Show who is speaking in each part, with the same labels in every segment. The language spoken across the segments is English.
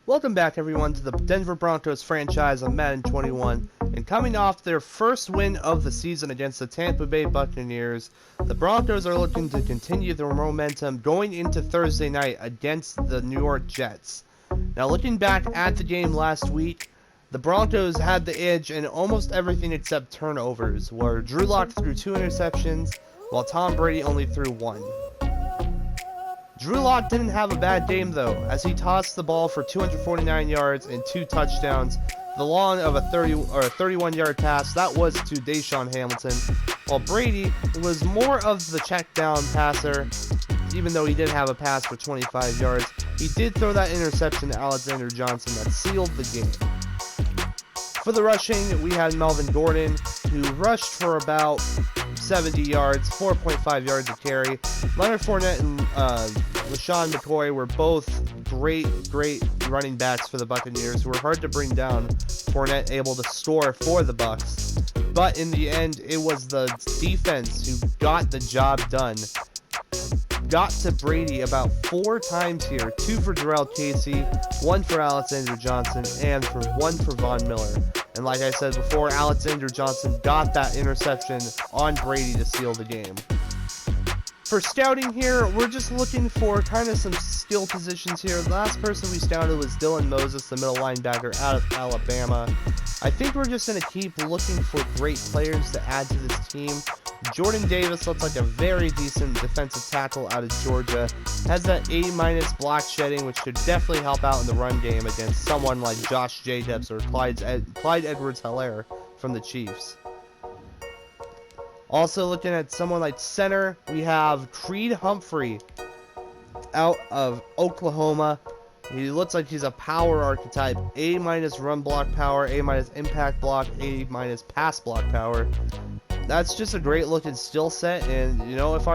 Speaker 1: Welcome back everyone to the Denver Broncos franchise on Madden 21, and coming off their first win of the season against the Tampa Bay Buccaneers, the Broncos are looking to continue their momentum going into Thursday night against the New York Jets. Now looking back at the game last week, the Broncos had the edge in almost everything except turnovers, where Drew Lock threw 2 interceptions, while Tom Brady only threw 1. Drew Lock didn't have a bad game though, as he tossed the ball for 249 yards and 2 touchdowns, the long of a 31-yard pass that was to Deshaun Hamilton, while Brady was more of the check down passer. Even though he did have a pass for 25 yards, he did throw that interception to Alexander Johnson that sealed the game. For the rushing, we had Melvin Gordon, who rushed for about 70 yards, 4.5 yards a carry. Leonard Fournette and LaShawn McCoy were both great running backs for the Buccaneers, who were hard to bring down. Fournette able to score for the Bucs, but in the end, it was the defense who got the job done. Got to Brady about 4 times here, 2 for Jarrell Casey, 1 for Alexander Johnson, and 1 for Von Miller. And like I said before, Alexander Johnson got that interception on Brady to seal the game. For scouting here, we're just looking for kind of some skill positions here. The last person we scouted was Dylan Moses, the middle linebacker out of Alabama. I think we're just going to keep looking for great players to add to this team. Jordan Davis looks like a very decent defensive tackle out of Georgia. Has that A- block shedding, which should definitely help out in the run game against someone like Josh Jacobs or Clyde Edwards-Helaire from the Chiefs. Also looking at someone like center, we have Creed Humphrey out of Oklahoma. He looks like he's a power archetype. A- run block power, A- impact block, A- pass block power. That's just a great looking skill set, and you know, if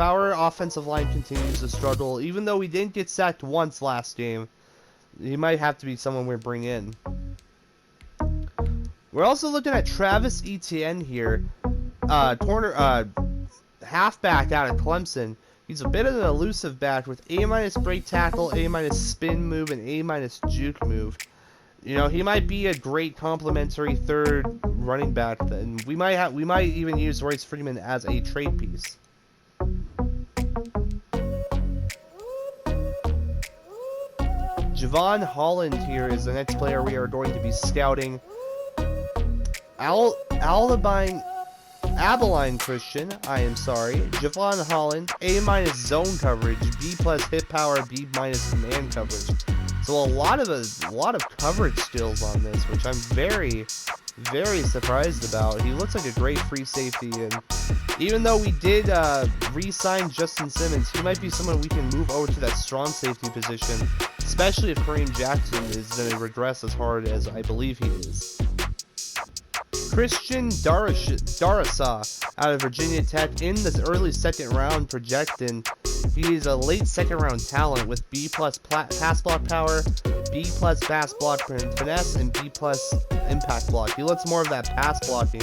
Speaker 1: our offensive line continues to struggle, even though we didn't get sacked once last game, he might have to be someone we bring in. We're also looking at Travis Etienne here, halfback out of Clemson. He's a bit of an elusive back with A- break tackle, A- spin move, and A- juke move. You know, he might be a great complementary third running back, and we might even use Royce Freeman as a trade piece. Javon Holland here is the next player we are going to be scouting. Abilene Christian, Javon Holland, A- zone coverage, B+ hit power, B- command coverage. So a lot of coverage skills on this, which I'm very surprised about. He looks like a great free safety, and even though we did re-sign Justin Simmons, he might be someone we can move over to that strong safety position, especially if Kareem Jackson is going to regress as hard as I believe he is. Christian Darrisaw out of Virginia Tech in this early second round projected. He's a late second round talent with B+ pass block power, B+ pass block finesse, and B+ impact block. He looks more of that pass blocking,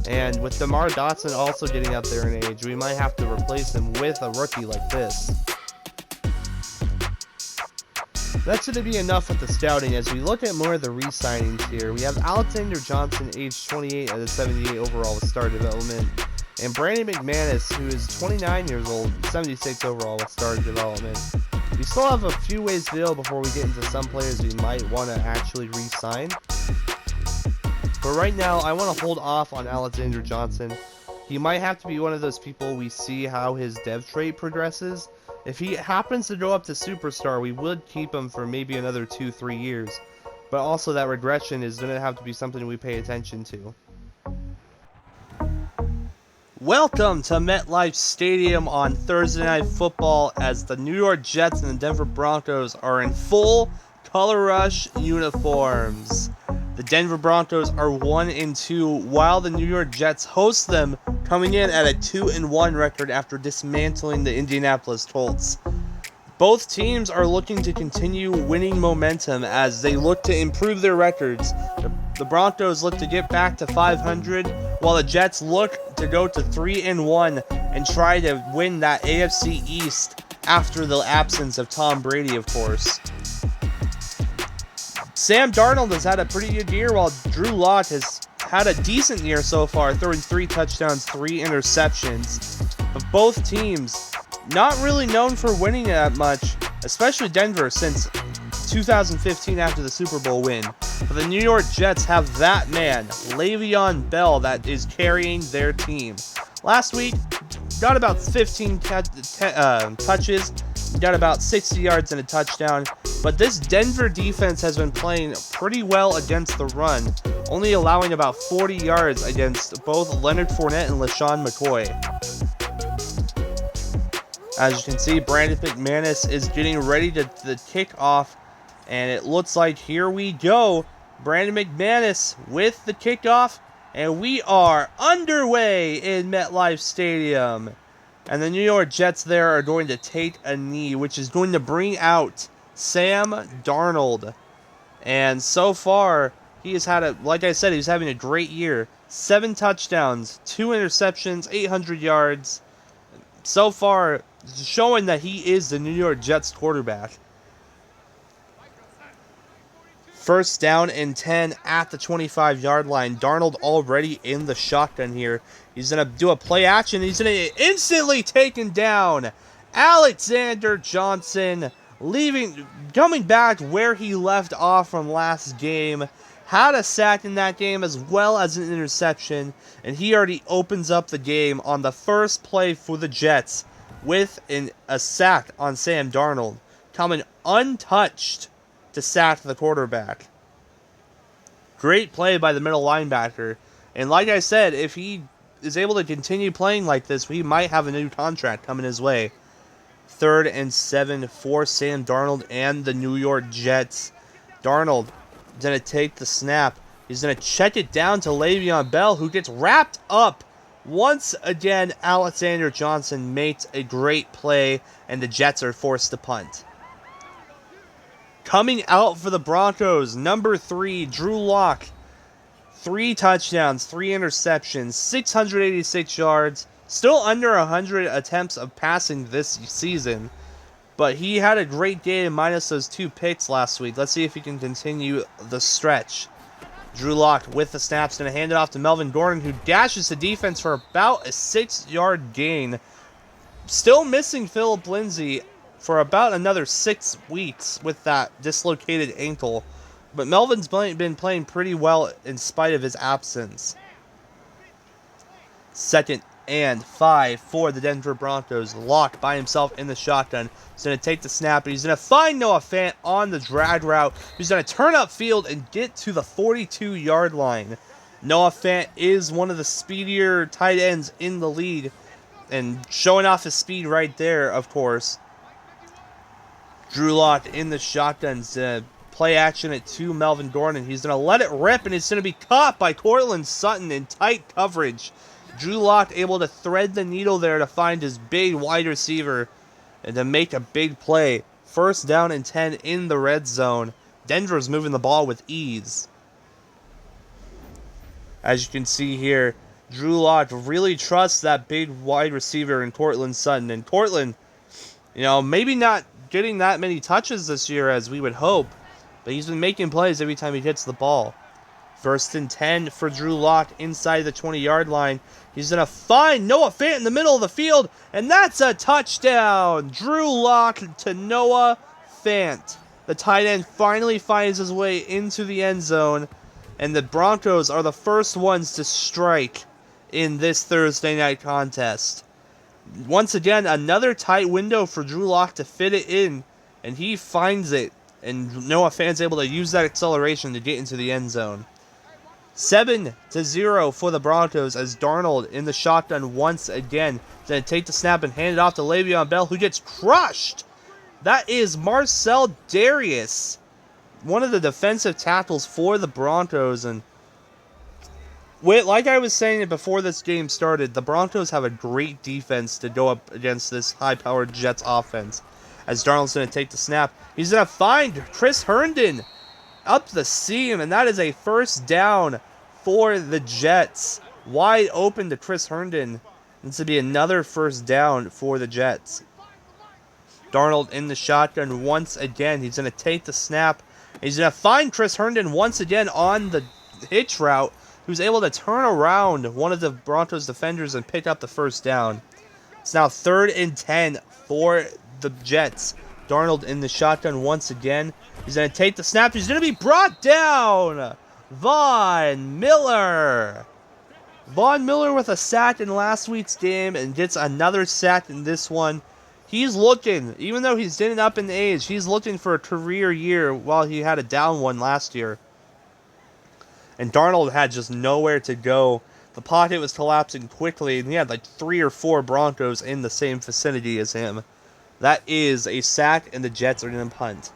Speaker 1: and with DeMar Dotson also getting up there in age, we might have to replace him with a rookie like this. That's going to be enough with the scouting. As we look at more of the re-signings here, we have Alexander Johnson, age 28 at a 78 overall with star development, and Brandon McManus, who is 29 years old, 76 overall with star development. We still have a few ways to go before we get into some players we might want to actually re-sign. But right now, I want to hold off on Alexander Johnson. He might have to be one of those people we see how his dev trait progresses. If he happens to go up to superstar, we would keep him for maybe another 2-3 years. But also that regression is going to have to be something we pay attention to. Welcome to Metlife Stadium on Thursday Night Football as the New York Jets and the Denver Broncos are in full color rush uniforms. The Denver Broncos are 1-2, while the New York Jets host them, coming in at a 2-1 record after dismantling the Indianapolis Colts. Both teams are looking to continue winning momentum as they look to improve their records. The Broncos look to get back to 500, while the Jets look to go to 3-1 and try to win that AFC East after the absence of Tom Brady, of course. Sam Darnold has had a pretty good year, while Drew Lock has had a decent year so far, throwing 3 touchdowns, 3 interceptions. But both teams not really known for winning that much, especially Denver since 2015 after the Super Bowl win. But the New York Jets have that man, Le'Veon Bell, that is carrying their team. Last week, got about 15 touches, got about 60 yards and a touchdown. But this Denver defense has been playing pretty well against the run, only allowing about 40 yards against both Leonard Fournette and LaShawn McCoy. As you can see, Brandon McManus is getting ready to kick off, and it looks like here we go. Brandon McManus with the kickoff, and we are underway in MetLife Stadium. And the New York Jets there are going to take a knee, which is going to bring out Sam Darnold. And so far, he has had like I said, he's having a great year. 7 touchdowns, 2 interceptions, 800 yards. So far, showing that he is the New York Jets quarterback. First down and 10 at the 25-yard line. Darnold already in the shotgun here. He's going to do a play action. He's going to instantly taken down. Alexander Johnson coming back where he left off from last game. Had a sack in that game as well as an interception. And he already opens up the game on the first play for the Jets with a sack on Sam Darnold. Coming untouched to sack the quarterback. Great play by the middle linebacker. And like I said, if he is able to continue playing like this, he might have a new contract coming his way. 3rd and 7 for Sam Darnold and the New York Jets. Darnold is going to take the snap. He's going to check it down to Le'Veon Bell, who gets wrapped up. Once again, Alexander Johnson makes a great play, and the Jets are forced to punt. Coming out for the Broncos, number 3, Drew Lock. 3 touchdowns, 3 interceptions, 686 yards. Still under 100 attempts of passing this season. But he had a great game minus those 2 picks last week. Let's see if he can continue the stretch. Drew Lock with the snaps, going to hand it off to Melvin Gordon, who dashes the defense for about a 6-yard gain. Still missing Phillip Lindsay for about another 6 weeks with that dislocated ankle. But Melvin's been playing pretty well in spite of his absence. 2nd and 5 for the Denver Broncos. Lock by himself in the shotgun. He's going to take the snap, and he's going to find Noah Fant on the drag route. He's going to turn upfield and get to the 42-yard line. Noah Fant is one of the speedier tight ends in the league, and showing off his speed right there, of course. Drew Lock in the shotguns. Play action it to Melvin Gordon. He's going to let it rip, and it's going to be caught by Courtland Sutton in tight coverage. Drew Lock able to thread the needle there to find his big wide receiver and to make a big play. 1st down and 10 in the red zone. Denver's moving the ball with ease. As you can see here, Drew Lock really trusts that big wide receiver in Courtland Sutton. And Courtland, maybe not getting that many touches this year as we would hope, but he's been making plays every time he hits the ball. 1st and 10 for Drew Lock inside the 20-yard line. He's going to find Noah Fant in the middle of the field, and that's a touchdown. Drew Lock to Noah Fant. The tight end finally finds his way into the end zone, and the Broncos are the first ones to strike in this Thursday night contest. Once again, another tight window for Drew Lock to fit it in, and he finds it, and Noah Fant's able to use that acceleration to get into the end zone. 7-0 for the Broncos as Darnold in the shotgun once again. Going to take the snap and hand it off to Le'Veon Bell, who gets crushed. That is Marcel Darius, one of the defensive tackles for the Broncos. And like I was saying before this game started, the Broncos have a great defense to go up against this high-powered Jets offense. As Darnold's going to take the snap, he's going to find Chris Herndon up the seam, and that is a 1st down for the Jets. Wide open to Chris Herndon. This will be another 1st down for the Jets. Darnold in the shotgun once again. He's going to take the snap, He's going to find Chris Herndon once again on the hitch route, who's able to turn around one of the Broncos defenders and pick up the first down. It's now 3rd and 10 for the Jets. Darnold in the shotgun once again. He's going to take the snap. He's going to be brought down. Von Miller. Von Miller with a sack in last week's game and gets another sack in this one. He's looking, even though he's getting up in age, he's looking for a career year while he had a down one last year. And Darnold had just nowhere to go. The pocket was collapsing quickly, and he had like 3 or 4 Broncos in the same vicinity as him. That is a sack, and the Jets are going to punt.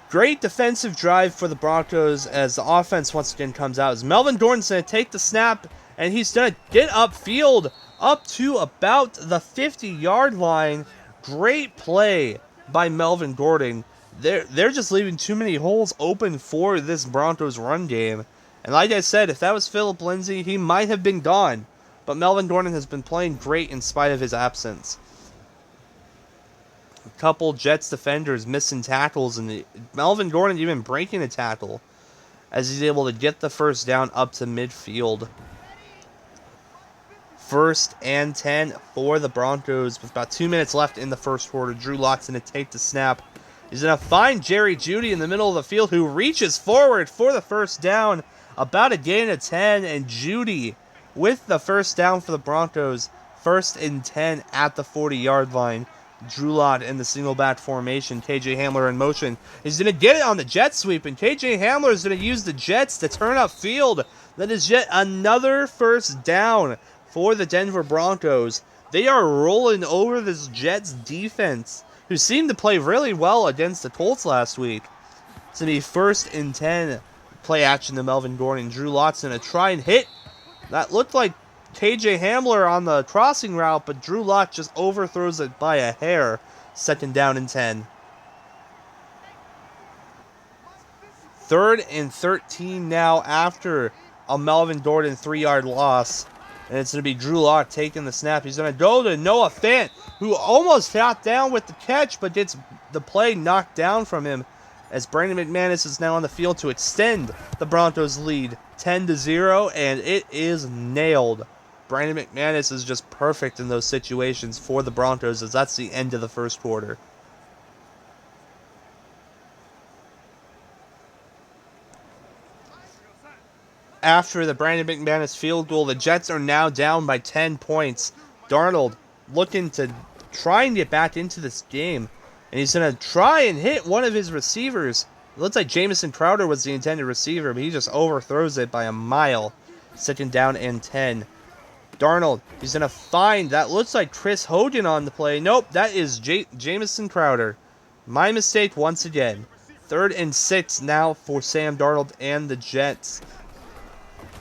Speaker 1: Great defensive drive for the Broncos as the offense once again comes out. As Melvin Gordon's going to take the snap, and he's going to get upfield up to about the 50-yard line. Great play by Melvin Gordon. They're just leaving too many holes open for this Broncos run game. And like I said, if that was Philip Lindsay, he might have been gone. But Melvin Gordon has been playing great in spite of his absence. A couple Jets defenders missing tackles, and Melvin Gordon even breaking a tackle as he's able to get the first down up to midfield. 1st and 10 for the Broncos with about 2 minutes left in the first quarter. Drew Lock's going to take the snap. He's going to find Jerry Jeudy in the middle of the field, who reaches forward for the first down. About a gain of 10, and Jeudy with the first down for the Broncos. 1st and 10 at the 40-yard line. Drew Lock in the single back formation. KJ Hamler in motion. He's going to get it on the jet sweep, and KJ Hamler is going to use the Jets to turn up field. That is yet another first down for the Denver Broncos. They are rolling over this Jets defense, who seemed to play really well against the Colts last week. It's going to be 1st and 10. Play action to Melvin Gordon. Drew Lock's going to try and hit. That looked like KJ Hamler on the crossing route, but Drew Lock just overthrows it by a hair. 2nd down and 10. 3rd and 13 now after a Melvin Gordon 3-yard loss. And it's going to be Drew Lock taking the snap. He's going to go to Noah Fant, who almost got down with the catch, but gets the play knocked down from him, as Brandon McManus is now on the field to extend the Broncos' lead 10-0, and it is nailed. Brandon McManus is just perfect in those situations for the Broncos, as that's the end of the first quarter. After the Brandon McManus field goal, the Jets are now down by 10 points. Darnold looking to try and get back into this game. And he's going to try and hit one of his receivers. It looks like Jamison Crowder was the intended receiver, but he just overthrows it by a mile. 2nd down and 10. Darnold, he's going to find, that looks like Chris Hogan on the play. Nope, that is Jamison Crowder. My mistake once again. 3rd and 6 now for Sam Darnold and the Jets.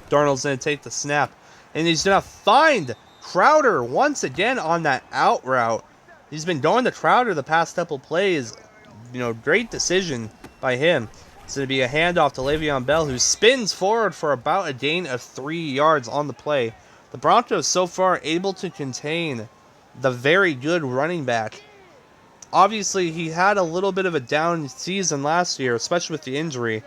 Speaker 1: Darnold's going to take the snap, and he's going to find Crowder once again on that out route. He's been going to Crowder the past couple plays. Great decision by him. It's going to be a handoff to Le'Veon Bell, who spins forward for about a gain of 3 yards on the play. The Broncos so far able to contain the very good running back. Obviously, he had a little bit of a down season last year, especially with the injury,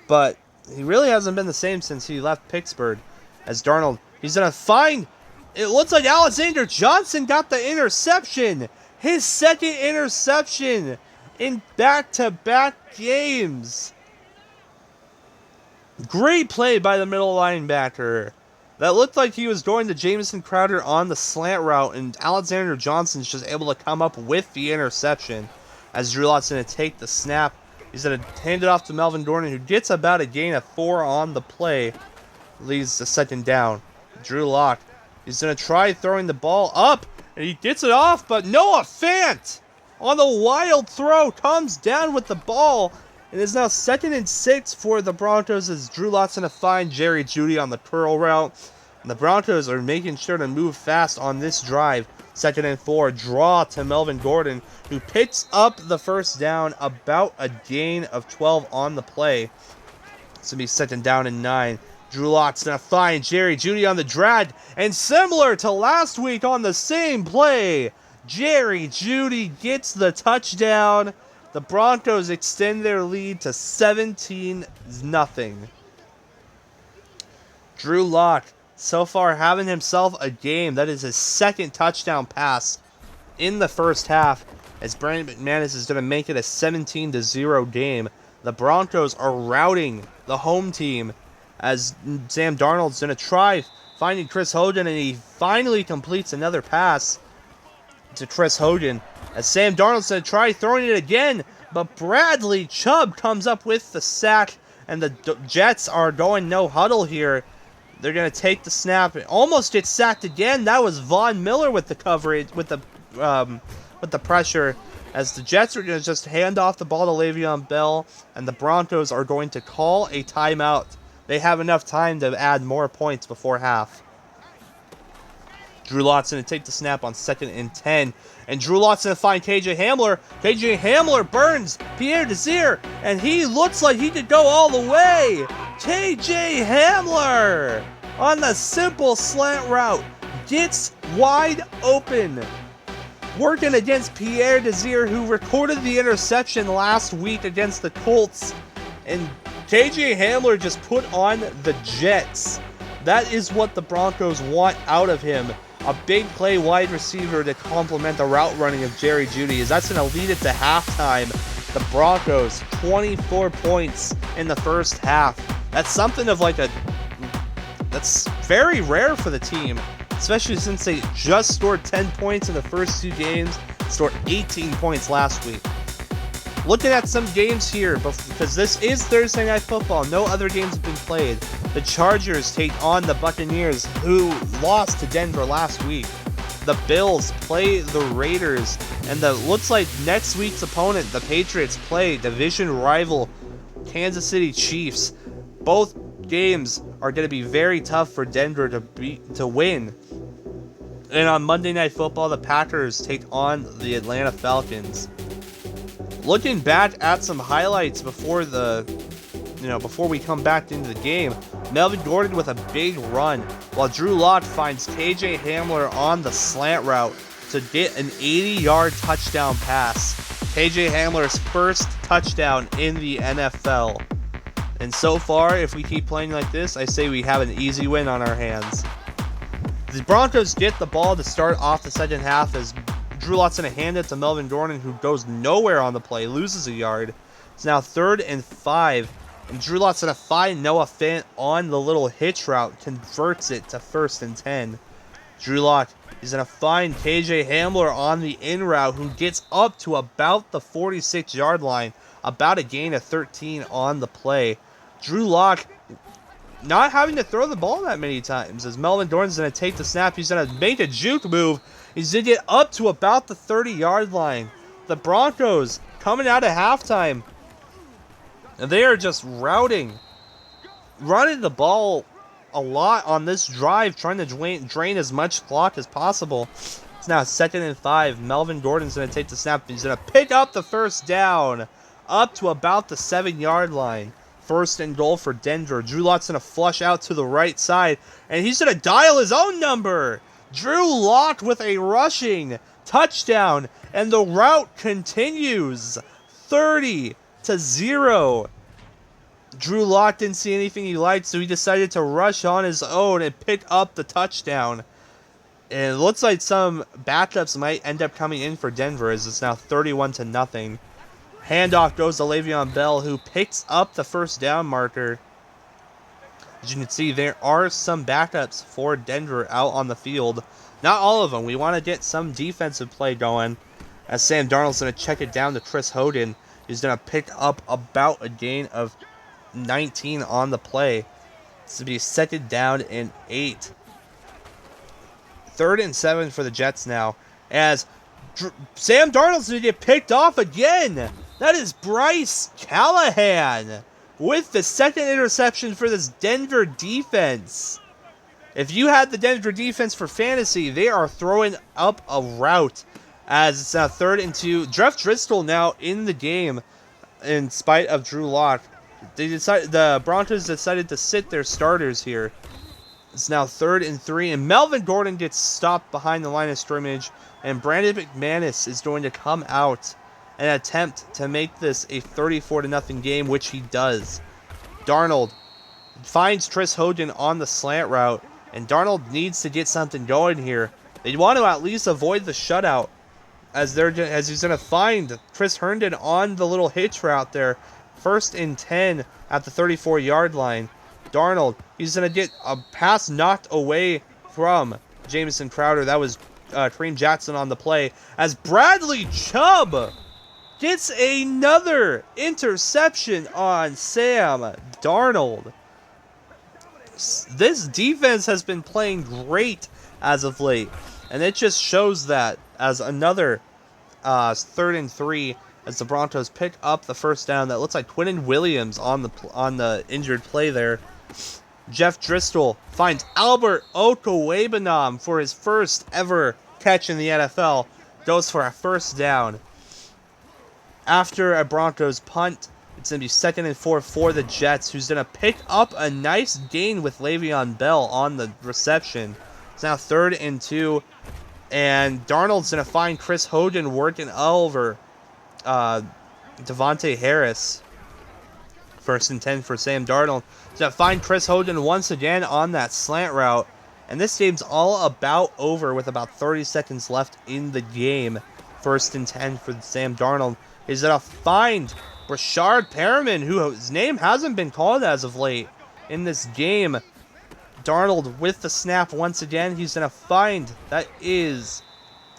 Speaker 1: but he really hasn't been the same since he left Pittsburgh. As Darnold, he's going to find, it looks like Alexander Johnson got the interception. His 2nd interception in back-to-back games. Great play by the middle linebacker. That looked like he was going to Jamison Crowder on the slant route, and Alexander Johnson's just able to come up with the interception. As Drew Lock's going to take the snap, he's going to hand it off to Melvin Gordon, who gets about a gain of 4 on the play. Leads to 2nd down. Drew Lock, he's going to try throwing the ball up, and he gets it off, but Noah Fant on the wild throw comes down with the ball. It is now 2nd and 6 for the Broncos, as Drew Lock's going to find Jerry Jeudy on the curl route. And the Broncos are making sure to move fast on this drive. 2nd and 4, draw to Melvin Gordon, who picks up the first down, about a gain of 12 on the play. It's going to be 2nd down and 9. Drew Lock's going to find Jerry Jeudy on the drag, and similar to last week on the same play, Jerry Jeudy gets the touchdown. The Broncos extend their lead to 17-0. Drew Lock, so far having himself a game. That is his second touchdown pass in the first half, as Brandon McManus is going to make it a 17-0 game. The Broncos are routing the home team, as Sam Darnold's going to try finding Chris Hogan, and he finally completes another pass to Chris Hogan, as Sam Darnold's going to try throwing it again, but Bradley Chubb comes up with the sack, and the Jets are going no huddle here. They're going to take the snap. It almost gets sacked again. That was Von Miller with the coverage, with the pressure, as the Jets are going to just hand off the ball to Le'Veon Bell, and the Broncos are going to call a timeout. They have enough time to add more points before half. Drew Lott's going to take the snap on 2nd and 10. And Drew Lott's going to find KJ Hamler. KJ Hamler burns Pierre Desir, and he looks like he could go all the way. KJ Hamler on the simple slant route gets wide open, working against Pierre Desir, who recorded the interception last week against the Colts. And KJ Hamler just put on the Jets. That is what the Broncos want out of him. A big play wide receiver to complement the route running of Jerry Jeudy, as that's going to lead it to halftime. The Broncos, 24 points in the first half. That's something of that's very rare for the team, especially since they just scored 10 points in the first 2 games, scored 18 points last week. Looking at some games here, because this is Thursday Night Football, no other games have been played. The Chargers take on the Buccaneers, who lost to Denver last week. The Bills play the Raiders, and looks like next week's opponent, the Patriots, play division rival Kansas City Chiefs. Both games are going to be very tough for Denver to win. And on Monday Night Football, the Packers take on the Atlanta Falcons. Looking back at some highlights before we come back into the game, Melvin Gordon with a big run, while Drew Lock finds KJ Hamler on the slant route to get an 80-yard touchdown pass. KJ Hamler's first touchdown in the NFL. And so far, if we keep playing like this, I say we have an easy win on our hands. The Broncos get the ball to start off the second half, as Drew Lott's going to hand it to Melvin Gordon, who goes nowhere on the play, loses a yard. It's now 3rd and 5, and Drew Lott's going to find Noah Fant on the little hitch route, converts it to 1st and 10. Drew Lock is going to find KJ Hamler on the in route, who gets up to about the 46-yard line, about a gain of 13 on the play. Drew Lock not having to throw the ball that many times, as Melvin Gordon's going to take the snap. He's going to make a juke move. He's going to get up to about the 30-yard line. The Broncos coming out of halftime, and they are just running the ball a lot on this drive, trying to drain as much clock as possible. It's now 2nd and 5. Melvin Gordon's going to take the snap. He's going to pick up the first down up to about the 7-yard line. 1st and goal for Denver. Drew Lock's going to flush out to the right side, and he's going to dial his own number. Drew Lock with a rushing touchdown, and the route continues. 30-0. Drew Lock didn't see anything he liked, so he decided to rush on his own and pick up the touchdown. And it looks like some backups might end up coming in for Denver, as it's now 31-0. Handoff goes to Le'Veon Bell, who picks up the first down marker. As you can see, there are some backups for Denver out on the field. Not all of them. We want to get some defensive play going, as Sam Darnold's going to check it down to Chris Hogan. He's going to pick up about a gain of 19 on the play. This will be 2nd down and 8. 3rd and 7 for the Jets now, as Sam Darnold's going to get picked off again. That is Bryce Callahan with the 2nd interception for this Denver defense. If you had the Denver defense for fantasy, they are throwing up a route, as it's now 3rd and 2. Jeff Driscoll now in the game in spite of Drew Lock. The Broncos decided to sit their starters here. It's now 3rd and 3, and Melvin Gordon gets stopped behind the line of scrimmage, and Brandon McManus is going to come out an attempt to make this a 34-0 game, which he does. Darnold finds Chris Hogan on the slant route, and Darnold needs to get something going here. They want to at least avoid the shutout, as he's going to find Chris Herndon on the little hitch route there. 1st and 10 at the 34-yard line. Darnold, he's going to get a pass knocked away from Jamison Crowder. That was Kareem Jackson on the play, as Bradley Chubb gets another interception on Sam Darnold. This defense has been playing great as of late, and it just shows that as another 3rd and 3 as the Broncos pick up the first down. That looks like Quinnen Williams on the injured play there. Jeff Driscoll finds Albert Okwuegbunam for his first ever catch in the NFL. Goes for a first down. After a Broncos punt, it's going to be 2nd and 4 for the Jets, who's going to pick up a nice gain with Le'Veon Bell on the reception. It's now 3rd and 2, and Darnold's going to find Chris Hogan working over Devontae Harris. 1st and 10 for Sam Darnold. He's going to find Chris Hogan once again on that slant route, and this game's all about over with about 30 seconds left in the game. 1st and 10 for Sam Darnold. He's going to find Brashard Perriman, whose name hasn't been called as of late in this game. Darnold with the snap once again. He's going to find, that is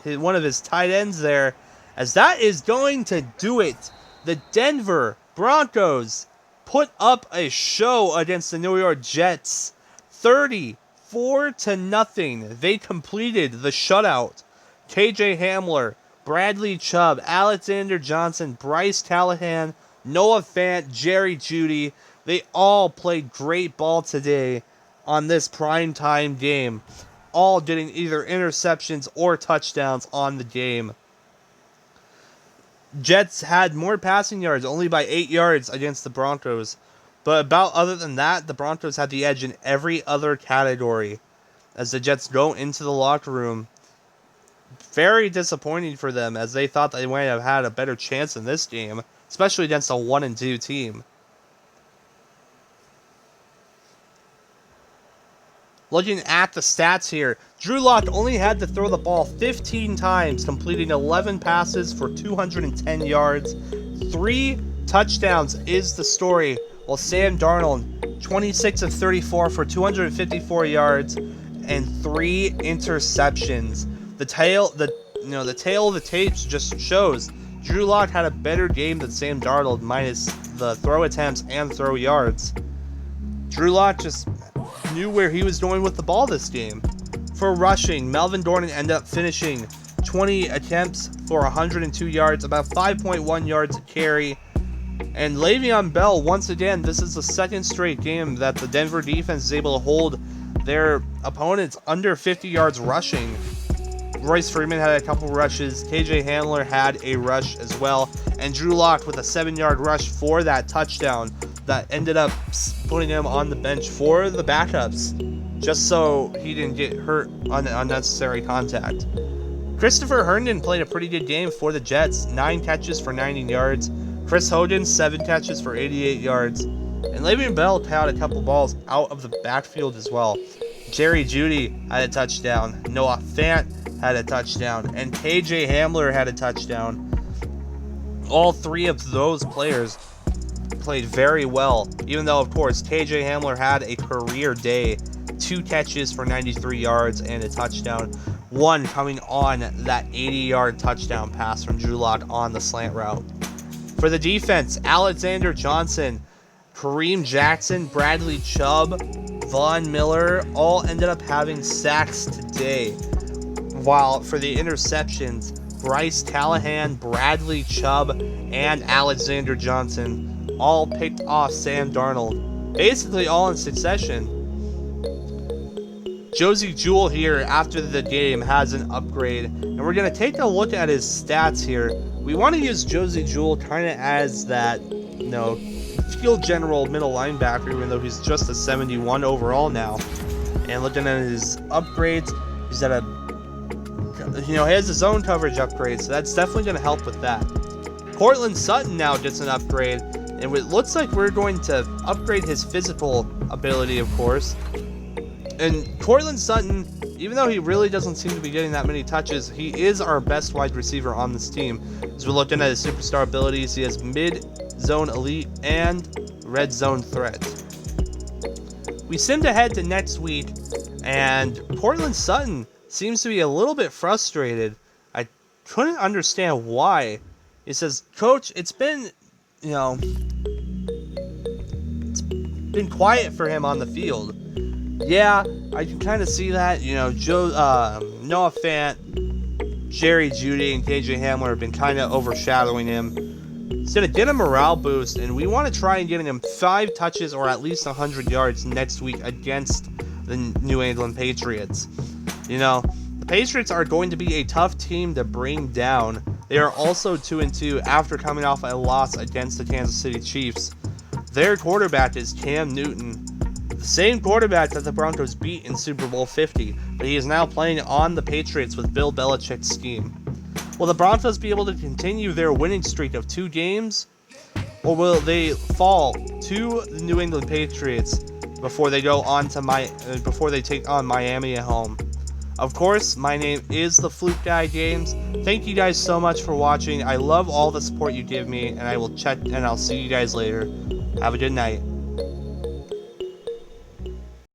Speaker 1: one of his tight ends there, as that is going to do it. The Denver Broncos put up a show against the New York Jets. 34-0. They completed the shutout. KJ Hamler, Bradley Chubb, Alexander Johnson, Bryce Callahan, Noah Fant, Jerry Jeudy. They all played great ball today on this primetime game. All getting either interceptions or touchdowns on the game. Jets had more passing yards, only by 8 yards against the Broncos. But other than that, the Broncos had the edge in every other category. As the Jets go into the locker room, very disappointing for them, as they thought they might have had a better chance in this game, especially against a 1-2 team. Looking at the stats here, Drew Lock only had to throw the ball 15 times, completing 11 passes for 210 yards. 3 touchdowns is the story, while Sam Darnold, 26 of 34 for 254 yards and 3 interceptions. The tail of the tapes just shows Drew Lock had a better game than Sam Darnold, minus the throw attempts and throw yards. Drew Lock just knew where he was going with the ball this game. For rushing, Melvin Gordon ended up finishing 20 attempts for 102 yards, about 5.1 yards a carry. And Le'Veon Bell, once again, this is the 2nd straight game that the Denver defense is able to hold their opponents under 50 yards rushing. Royce Freeman had a couple rushes. KJ Hamler had a rush as well. And Drew Lock with a 7-yard rush for that touchdown that ended up putting him on the bench for the backups, just so he didn't get hurt on unnecessary contact. Christopher Herndon played a pretty good game for the Jets. 9 catches for 90 yards. Chris Hogan, 7 catches for 88 yards. And Le'Veon Bell caught a couple balls out of the backfield as well. Jerry Jeudy had a touchdown. Noah Fant had a touchdown. And KJ Hamler had a touchdown. All 3 of those players played very well, even though, of course, KJ Hamler had a career day. 2 catches for 93 yards and a touchdown. 1 coming on that 80-yard touchdown pass from Drew Lock on the slant route. For the defense, Alexander Johnson, Kareem Jackson, Bradley Chubb, Von Miller all ended up having sacks today. While for the interceptions, Bryce Callahan, Bradley Chubb, and Alexander Johnson all picked off Sam Darnold, basically all in succession. Josie Jewell here after the game has an upgrade, and we're going to take a look at his stats here. We want to use Josie Jewell kind of as that, field general middle linebacker, even though he's just a 71 overall now. And looking at his upgrades, he's at he has his own coverage upgrade, so that's definitely going to help with that. Cortland Sutton now gets an upgrade, and it looks like we're going to upgrade his physical ability, of course. And Cortland Sutton, even though he really doesn't seem to be getting that many touches, he is our best wide receiver on this team. As we're looking at his superstar abilities, he has mid-zone elite and red zone threat. We seem to head to next week, and Cortland Sutton seems to be a little bit frustrated. I couldn't understand why. He says, "Coach, it's been quiet for him on the field." Yeah, I can kind of see that. Noah Fant, Jerry Jeudy, and KJ Hamler have been kind of overshadowing him. Instead of get a morale boost, and we want to try and get him 5 touches or at least 100 yards next week against the New England Patriots. The Patriots are going to be a tough team to bring down. They are also 2-2 after coming off a loss against the Kansas City Chiefs. Their quarterback is Cam Newton, the same quarterback that the Broncos beat in Super Bowl 50, but he is now playing on the Patriots with Bill Belichick's scheme. Will the Broncos be able to continue their winning streak of 2 games, or will they fall to the New England Patriots before they take on Miami at home? Of course, my name is the Fluke Guy Games. Thank you guys so much for watching. I love all the support you give me, and I'll see you guys later. Have a good night.